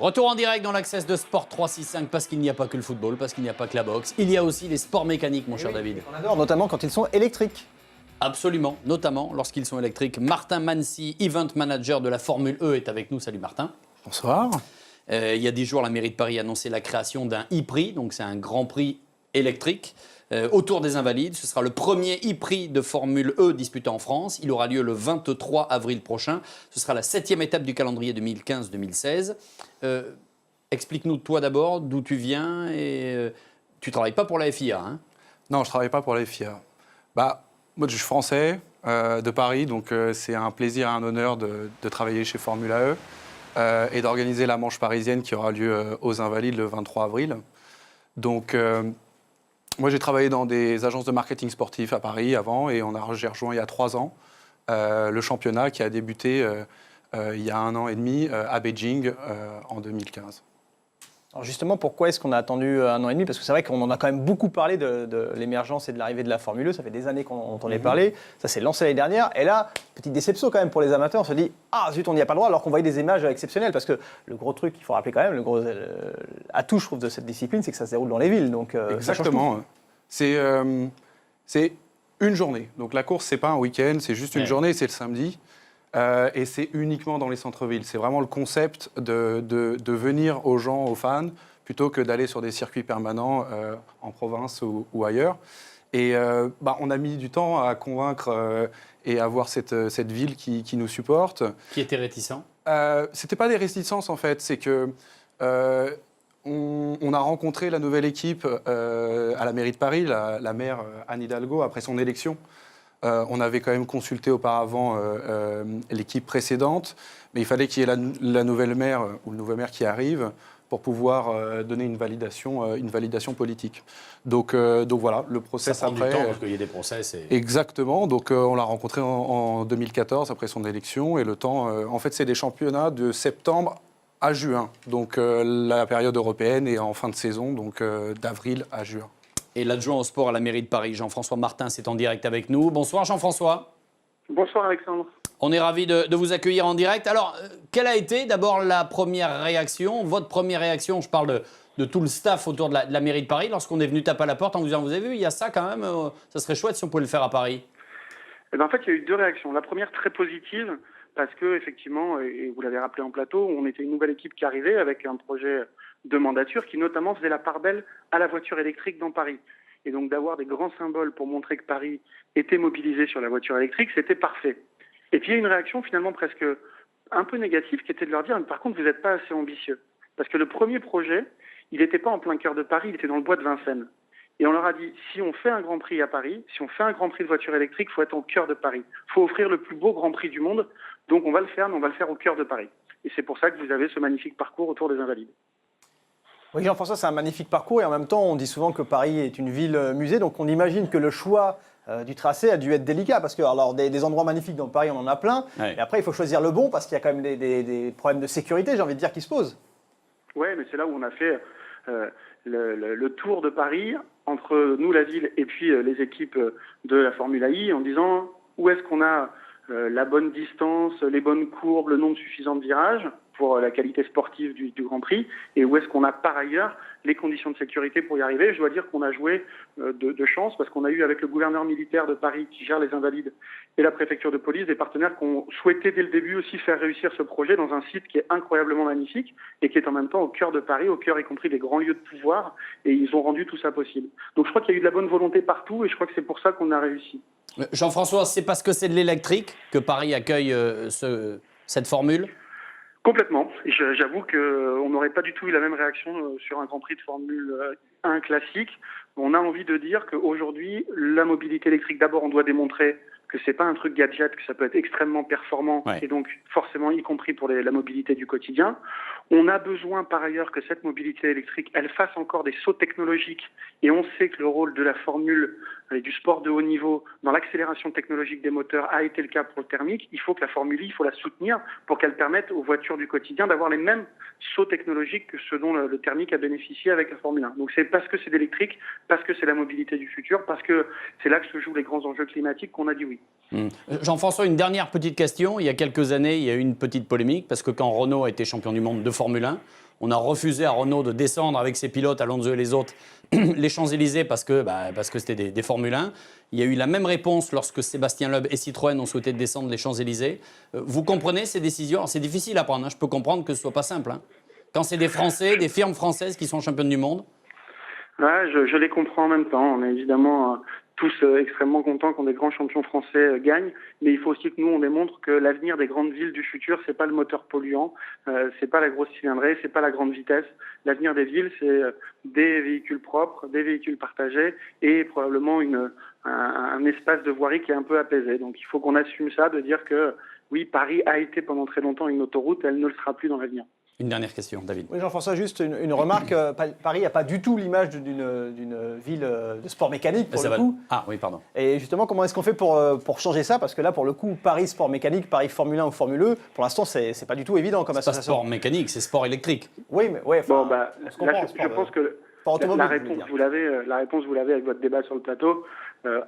Retour en direct dans l'Access de Sport 365 parce qu'il n'y a pas que le football, parce qu'il n'y a pas que la boxe. Il y a aussi les sports mécaniques, mon cher David. On adore, notamment quand ils sont électriques. Absolument, notamment lorsqu'ils sont électriques. Martin Mansi, Event Manager de la Formule E, est avec nous. Salut Martin. Bonsoir. Il y a 10 jours, la mairie de Paris a annoncé la création d'un e-prix, donc c'est un grand prix électrique. Autour des Invalides. Ce sera le premier e-prix de Formule E disputé en France. Il aura lieu le 23 avril prochain. Ce sera la 7e étape du calendrier 2015-2016. Explique-nous toi d'abord d'où tu viens et tu ne travailles pas pour la FIA, hein? Non, je ne travaille pas pour la FIA. Moi, je suis français, de Paris, donc c'est un plaisir et un honneur de travailler chez Formula E et d'organiser la manche parisienne qui aura lieu aux Invalides le 23 avril. Donc, moi, j'ai travaillé dans des agences de marketing sportif à Paris avant et j'ai rejoint il y a 3 ans le championnat qui a débuté il y a 1 an et demi à Beijing en 2015. Alors justement, pourquoi est-ce qu'on a attendu 1 an et demi? Parce que c'est vrai qu'on en a quand même beaucoup parlé de l'émergence et de l'arrivée de la Formule E. Ça fait des années qu'on en a parlé. Ça s'est lancé l'année dernière. Et là, petite déception quand même pour les amateurs. On se dit, ah zut, on n'y a pas le droit, alors qu'on voyait des images exceptionnelles. Parce que le gros truc, il faut rappeler quand même, le gros atout, je trouve, de cette discipline, c'est que ça se déroule dans les villes. Donc, exactement. C'est une journée. Donc la course, c'est pas un week-end, c'est juste une journée, c'est le samedi. Et c'est uniquement dans les centres-villes. C'est vraiment le concept de venir aux gens, aux fans, plutôt que d'aller sur des circuits permanents en province ou ailleurs. Et on a mis du temps à convaincre et à avoir cette ville qui nous supporte. Qui était réticent? C'était pas des réticences en fait, c'est que on a rencontré la nouvelle équipe à la mairie de Paris, la maire Anne Hidalgo, après son élection. On avait quand même consulté auparavant l'équipe précédente, mais il fallait qu'il y ait la nouvelle maire ou le nouveau maire qui arrive pour pouvoir donner une validation politique. Donc voilà, le process ça prend après. Du temps parce qu'il y a des process. Exactement. Donc on l'a rencontré en 2014 après son élection et le temps. En fait, c'est des championnats de septembre à juin. Donc la période européenne est en fin de saison, donc d'avril à juin. Et l'adjoint au sport à la mairie de Paris, Jean-François Martin, c'est en direct avec nous. Bonsoir Jean-François. Bonsoir Alexandre. On est ravis de vous accueillir en direct. Alors, quelle a été d'abord la première réaction, votre première réaction, je parle de tout le staff autour de la mairie de Paris, lorsqu'on est venu taper à la porte en vous disant, vous avez vu, il y a ça quand même, ça serait chouette si on pouvait le faire à Paris. En fait, il y a eu 2 réactions. La première très positive, parce que effectivement, et vous l'avez rappelé en plateau, on était une nouvelle équipe qui arrivait avec un projet de mandature qui notamment faisait la part belle à la voiture électrique dans Paris. Et donc d'avoir des grands symboles pour montrer que Paris était mobilisé sur la voiture électrique, c'était parfait. Et puis il y a une réaction finalement presque un peu négative qui était de leur dire, par contre vous n'êtes pas assez ambitieux. Parce que le premier projet, il n'était pas en plein cœur de Paris, il était dans le bois de Vincennes. Et on leur a dit, si on fait un Grand Prix à Paris, si on fait un Grand Prix de voiture électrique, il faut être au cœur de Paris. Il faut offrir le plus beau Grand Prix du monde. Donc on va le faire, mais on va le faire au cœur de Paris. Et c'est pour ça que vous avez ce magnifique parcours autour des Invalides. Oui, Jean-François, c'est un magnifique parcours et en même temps, on dit souvent que Paris est une ville musée, donc on imagine que le choix du tracé a dû être délicat parce que alors, des endroits magnifiques dans Paris, on en a plein. Ouais. Et après, il faut choisir le bon parce qu'il y a quand même des problèmes de sécurité, j'ai envie de dire, qui se posent. Oui, mais c'est là où on a fait le tour de Paris entre nous, la ville, et puis les équipes de la Formule I en disant où est-ce qu'on a la bonne distance, les bonnes courbes, le nombre suffisant de virages pour la qualité sportive du Grand Prix, et où est-ce qu'on a par ailleurs les conditions de sécurité pour y arriver. Je dois dire qu'on a joué de chance parce qu'on a eu avec le gouverneur militaire de Paris qui gère les Invalides et la préfecture de police des partenaires qui ont souhaité dès le début aussi faire réussir ce projet dans un site qui est incroyablement magnifique et qui est en même temps au cœur de Paris, au cœur y compris des grands lieux de pouvoir, et ils ont rendu tout ça possible. Donc je crois qu'il y a eu de la bonne volonté partout et je crois que c'est pour ça qu'on a réussi. Jean-François, c'est parce que c'est de l'électrique que Paris accueille cette formule? Complètement. J'avoue qu'on n'aurait pas du tout eu la même réaction sur un Grand Prix de Formule 1 classique. On a envie de dire qu'aujourd'hui, la mobilité électrique, d'abord, on doit démontrer que c'est pas un truc gadget, que ça peut être extrêmement performant, et donc forcément y compris pour la mobilité du quotidien. On a besoin par ailleurs que cette mobilité électrique, elle fasse encore des sauts technologiques, et on sait que le rôle de la formule et du sport de haut niveau dans l'accélération technologique des moteurs a été le cas pour le thermique. Il faut que la Formule I, il faut la soutenir pour qu'elle permette aux voitures du quotidien d'avoir les mêmes sauts technologiques que ce dont le thermique a bénéficié avec la Formule 1. Donc c'est parce que c'est d'électrique, parce que c'est la mobilité du futur, parce que c'est là que se jouent les grands enjeux climatiques qu'on a dit oui. Jean-François, une dernière petite question. Il y a quelques années, il y a eu une petite polémique parce que quand Renault a été champion du monde de Formule 1, On a refusé à Renault de descendre avec ses pilotes, Alonso et les autres, les Champs-Élysées parce que c'était des Formule 1. Il y a eu la même réponse lorsque Sébastien Loeb et Citroën ont souhaité descendre les Champs-Élysées. Vous comprenez ces décisions? Alors, c'est difficile à prendre, hein. Je peux comprendre que ce ne soit pas simple. Hein. Quand c'est des Français, des firmes françaises qui sont championnes du monde. Ouais, je les comprends en même temps. On est évidemment tous extrêmement contents quand des grands champions français gagnent, mais il faut aussi que nous on démontre que l'avenir des grandes villes du futur, c'est pas le moteur polluant, c'est pas la grosse cylindrée, c'est pas la grande vitesse. L'avenir des villes, c'est des véhicules propres, des véhicules partagés et probablement un espace de voirie qui est un peu apaisé. Donc il faut qu'on assume ça, de dire que oui, Paris a été pendant très longtemps une autoroute, elle ne le sera plus dans l'avenir. Une dernière question, David. Oui, Jean-François, juste une remarque. Paris n'a pas du tout l'image d'une ville de sport mécanique, pour le coup. Ah oui, pardon. Et justement, comment est-ce qu'on fait pour changer ça? Parce que là, pour le coup, Paris sport mécanique, Paris Formule 1 ou Formule E, pour l'instant, c'est pas du tout évident comme C'est pas association. sport mécanique, c'est sport électrique. Oui, mais ouais, Bon, enfin, on se comprend, je pense que la réponse, vous l'avez avec votre débat sur le plateau.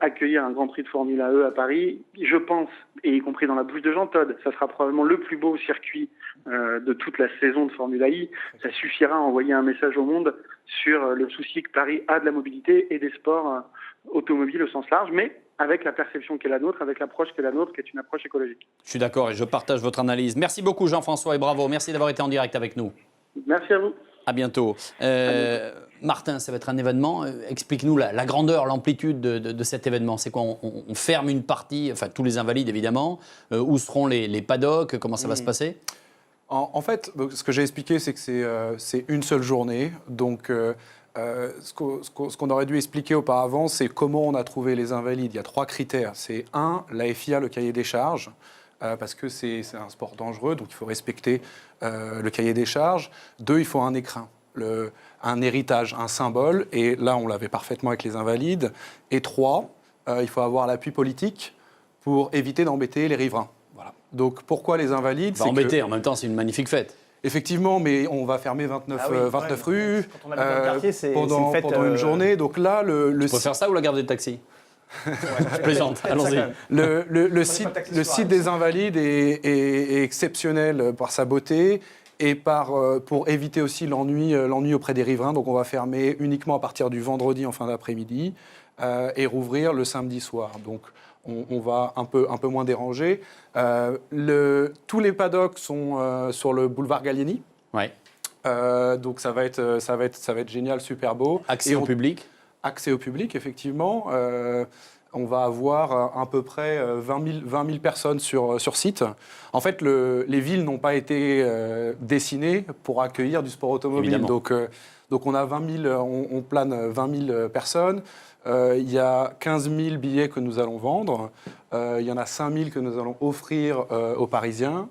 Accueillir un Grand Prix de Formule E à Paris, je pense, et y compris dans la bouche de Jean Todt, ça sera probablement le plus beau circuit de toute la saison de Formule I. Ça suffira à envoyer un message au monde sur le souci que Paris a de la mobilité et des sports automobiles au sens large, mais avec la perception qui est la nôtre, avec l'approche qui est la nôtre, qui est une approche écologique. Je suis d'accord et je partage votre analyse. Merci beaucoup Jean-François et bravo. Merci d'avoir été en direct avec nous. Merci à vous. À bientôt. Martin, ça va être un événement. Explique-nous la grandeur, l'amplitude de cet événement. C'est quoi? On ferme une partie, enfin tous les invalides évidemment. Où seront les paddocks? Comment ça va se passer? En fait, ce que j'ai expliqué, c'est que c'est une seule journée. Donc, ce qu'on aurait dû expliquer auparavant, c'est comment on a trouvé les invalides. Il y a 3 critères. C'est 1, la FIA, le cahier des charges. Parce que c'est un sport dangereux, donc il faut respecter le cahier des charges. 2, il faut un écrin, un héritage, un symbole, et là on l'avait parfaitement avec les invalides. Et 3, il faut avoir l'appui politique pour éviter d'embêter les riverains. Voilà. Donc pourquoi les invalides? En même temps c'est une magnifique fête. Effectivement, mais on va fermer 29 rues pendant une journée. Donc là, Tu peux faire ça ou la garde des taxis? Je plaisante, allons-y. Le site des Invalides est exceptionnel par sa beauté et pour éviter aussi l'ennui auprès des riverains. Donc on va fermer uniquement à partir du vendredi en fin d'après-midi et rouvrir le samedi soir. Donc on va un peu moins déranger. Tous les paddocks sont sur le boulevard Gallieni. Ouais. Donc ça va être génial, super beau. Accès au public. Accès au public, effectivement. On va avoir à peu près 20 000 personnes sur site. En fait, les villes n'ont pas été dessinées pour accueillir du sport automobile. Donc on a on plane 20 000 personnes. Il y a 15 000 billets que nous allons vendre. Il y en a 5 000 que nous allons offrir aux Parisiens.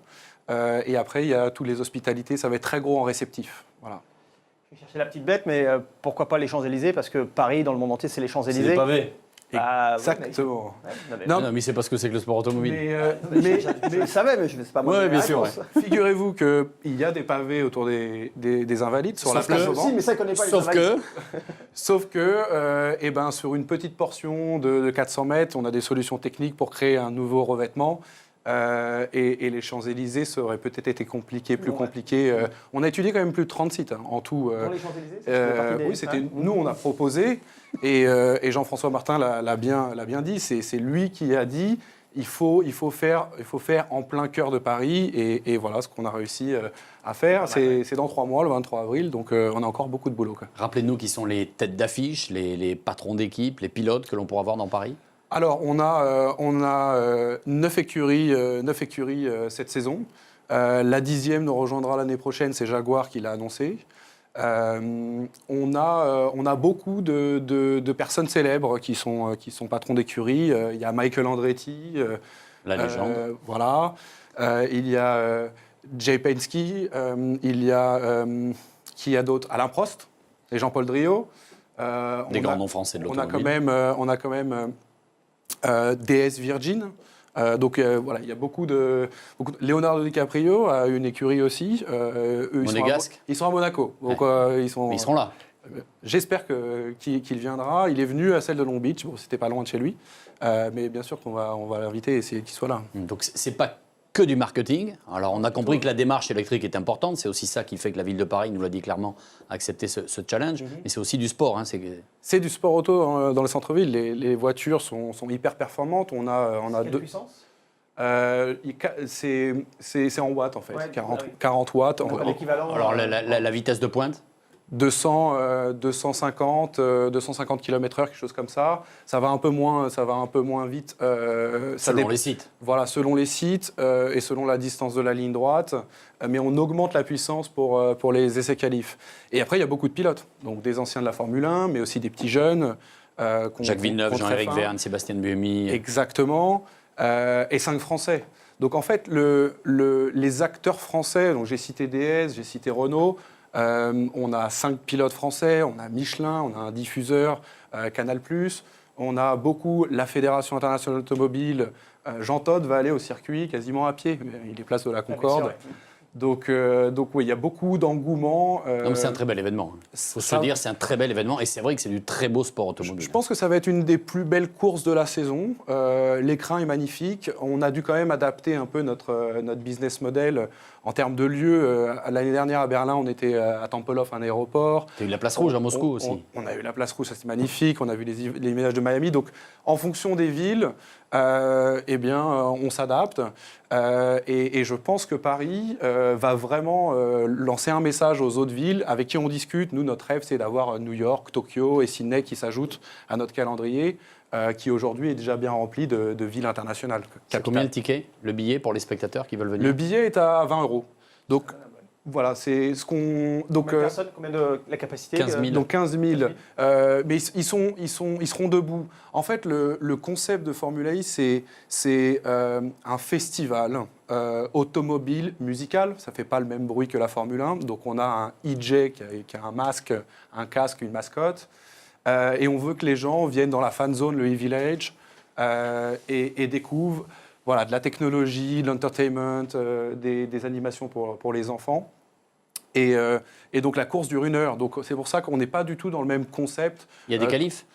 Et après, il y a toutes les hospitalités. Ça va être très gros en réceptif. Voilà. Je vais chercher la petite bête, mais pourquoi pas les Champs-Élysées? Parce que Paris, dans le monde entier, c'est les Champs-Élysées. C'est les pavés. Exactement. Non, mais c'est parce que c'est que le sport automobile. Je savais, mais je ne sais pas moi. Oui, bien sûr. Ouais. Figurez-vous qu'il y a des pavés autour des Invalides, sur la place Vauban. Si, mais ça, connaît pas Sauf que, sur une petite portion de 400 mètres, on a des solutions techniques pour créer un nouveau revêtement. Et les Champs-Élysées, ça aurait peut-être été plus compliqué. On a étudié quand même plus de 30 sites en tout. Pour les Champs-Élysées, oui, c'était nous, on a proposé. Et Jean-François Martin l'a bien dit. C'est lui qui a dit il faut faire en plein cœur de Paris. Et voilà ce qu'on a réussi à faire. C'est dans 3 mois, le 23 avril. Donc on a encore beaucoup de boulot. Rappelez-nous qui sont les têtes d'affiche, les patrons d'équipe, les pilotes que l'on pourra voir dans Paris. Alors, on a 9 écuries cette saison. La 10e nous rejoindra l'année prochaine, c'est Jaguar qui l'a annoncé. On a beaucoup de personnes célèbres qui sont patrons d'écurie. Il y a Michael Andretti. La légende. Voilà. Il y a Jay Penske. Il y a qui a d'autres? Alain Prost et Jean-Paul Driot. Des grands noms français de l'automobile. On a quand même DS Virgin. Voilà, il y a beaucoup de... Leonardo DiCaprio a une écurie aussi. Ils sont à Monaco. Donc, ils seront là. J'espère qu'il viendra. Il est venu à celle de Long Beach. Bon, c'était pas loin de chez lui. Mais bien sûr qu'on va l'inviter et essayer qu'il soit là. Donc, c'est pas que du marketing. Alors, on a compris que la démarche électrique est importante. C'est aussi ça qui fait que la ville de Paris, nous l'a dit clairement, a accepté ce challenge. Mais c'est aussi du sport. Hein, C'est du sport auto dans le centre-ville. Les voitures sont hyper performantes. On a Quelle puissance c'est en watts, en fait. Ouais, 40 watts. L'équivalent. Alors, la vitesse de pointe 250 km/h, quelque chose comme ça. Ça va un peu moins vite. selon les sites. Voilà, selon les sites et selon la distance de la ligne droite. Mais on augmente la puissance pour les essais qualifs. Et après, il y a beaucoup de pilotes. Donc des anciens de la Formule 1, mais aussi des petits jeunes. Jacques Villeneuve, Jean-Éric Vergne, Sébastien Buemi. Exactement. Et 5 Français. Donc en fait, les acteurs français, donc j'ai cité DS, j'ai cité Renault, on a 5 pilotes français, on a Michelin, on a un diffuseur, Canal+, on a beaucoup la Fédération internationale automobile. Jean Todt va aller au circuit quasiment à pied, il est place de la Concorde. Donc oui, il y a beaucoup d'engouement. Donc c'est un très bel événement. Il faut se dire, c'est un très bel événement. Et c'est vrai que c'est du très beau sport automobile. Je pense que ça va être une des plus belles courses de la saison. L'écran est magnifique. On a dû quand même adapter un peu notre business model en termes de lieu. L'année dernière à Berlin, on était à Tempelhof, un aéroport. Il y a eu la place rouge à Moscou aussi. On a eu la place rouge, ça c'est magnifique. On a vu les images de Miami. Donc en fonction des villes, on s'adapte. Et je pense que Paris va vraiment lancer un message aux autres villes avec qui on discute. Nous, notre rêve, c'est d'avoir New York, Tokyo et Sydney qui s'ajoutent à notre calendrier, qui aujourd'hui est déjà bien rempli de villes internationales. C'est combien le ticket, le billet pour les spectateurs qui veulent venir? Le billet est à 20 €. Donc voilà, c'est ce qu'on. Donc, combien de personnes, combien de la capacité? 15 000. Donc 15 000. Mais ils seront debout. En fait, le concept de Formula E, c'est un festival automobile musical. Ça ne fait pas le même bruit que la Formule 1. Donc on a un EJ qui a un masque, un casque, une mascotte. Et on veut que les gens viennent dans la fan zone, le e-village, et découvrent de la technologie, de l'entertainment, des animations pour les enfants. Et donc la course dure 1 heure. Donc c'est pour ça qu'on n'est pas du tout dans le même concept. Il y a des qualifs?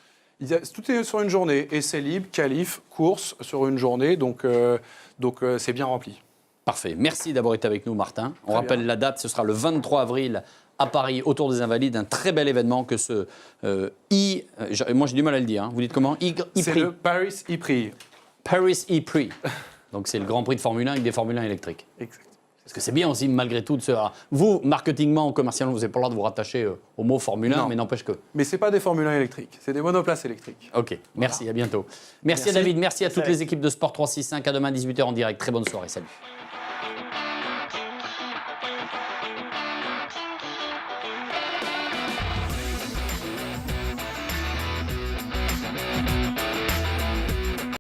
Tout est sur une journée. Essai libre, qualif, course sur une journée. Donc c'est bien rempli. Parfait. Merci d'avoir été avec nous, Martin. On rappelle la date, ce sera le 23 avril à Paris, autour des Invalides. Un très bel événement que ce moi j'ai du mal à le dire. Hein. Vous dites comment? C'est le Paris e-Prix. Paris e-Prix. Donc c'est le Grand Prix de Formule 1 avec des Formule 1 électriques. Exact. Parce que c'est bien aussi, malgré tout, de se... Alors, vous, marketingement, commercialement, vous n'avez pas le droit de vous rattacher au mot Formule 1, mais n'empêche que... Mais ce n'est pas des Formule 1 électriques, c'est des monoplaces électriques. Ok, merci, à bientôt. Merci à David, merci à toutes les équipes de Sport 365. À demain, 18h en direct. Très bonne soirée, salut.